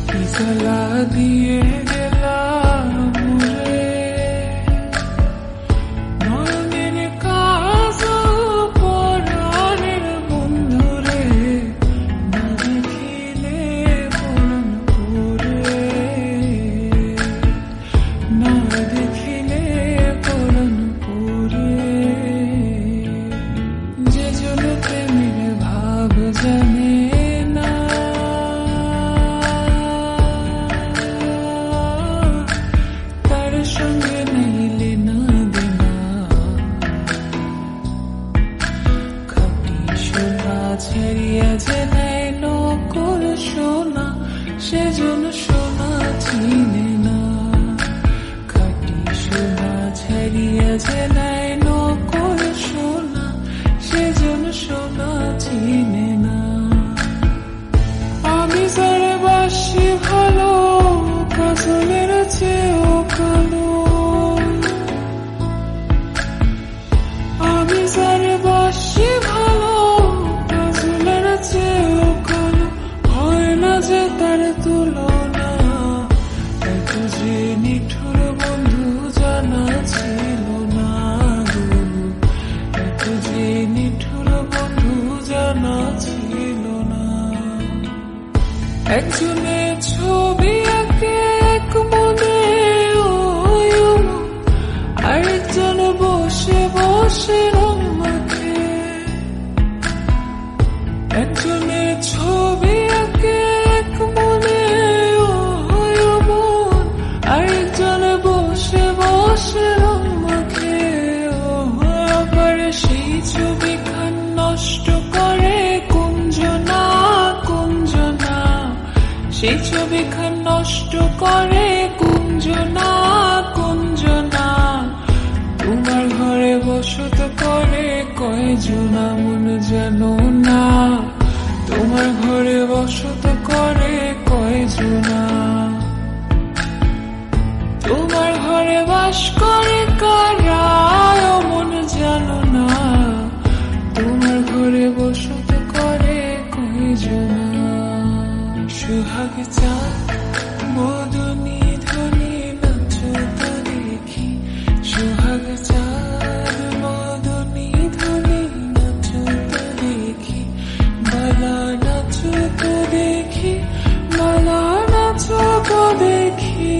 কি জ্বালা দিয়ে গেলাম রে নয়নের কাজল পরাণের বন্ধুরে না দেখিলে পরাণ পুরে না দেখিলে পরাণ পুরে যে জন প্রেমের ভাব জানে না তার সঙ্গে নিলে না দেনা খাঁটি সোনা ছাড়িয়া যে নেয় নকল সোনা সেজন সোনা চিনে না খাঁটি সোনা ছাড়িয়া যে নেয় নকল সোনা সেজন সোনা চিনে না আমি যারে বাসি ভালো কাজলের চেয়েও কালো আমি যারে বাসি ভালো কাজলের চেয়েও কালো হয় না যে তার তুলনা এত যে নিঠুর বন্ধু জানা ছিল না গো এত যে নিঠুর বন্ধু জানা ছিল না একজনের ছবি আঁকে এক মনে আরেকজন বসে বসে রং মাখে একজনের ছবি আঁকে এক মনে আরেকজন বসে বসে রং মাখে আবার সেই ছবি খান নষ্ট করে কুঞ্জনা কুঞ্জনা সেই ছবি খান নষ্ট করে কুঞ্জনা কুঞ্জনা তোমার ঘরে বসত করে কয়জনা মন জানো না তোমার ঘরে বসত করে কয়জনা তোমার ঘরে বাস করে কারা মন জানো না তোমার ঘরে বসত করে কয়জনা সুহাগ চাঁদ মদনী ধ্বনি নাচত দেখি সুহাগ চাঁদ মদনী ধ্বনি নাচত দেখি বালা নাচত দেখি বালা নাচত দেখি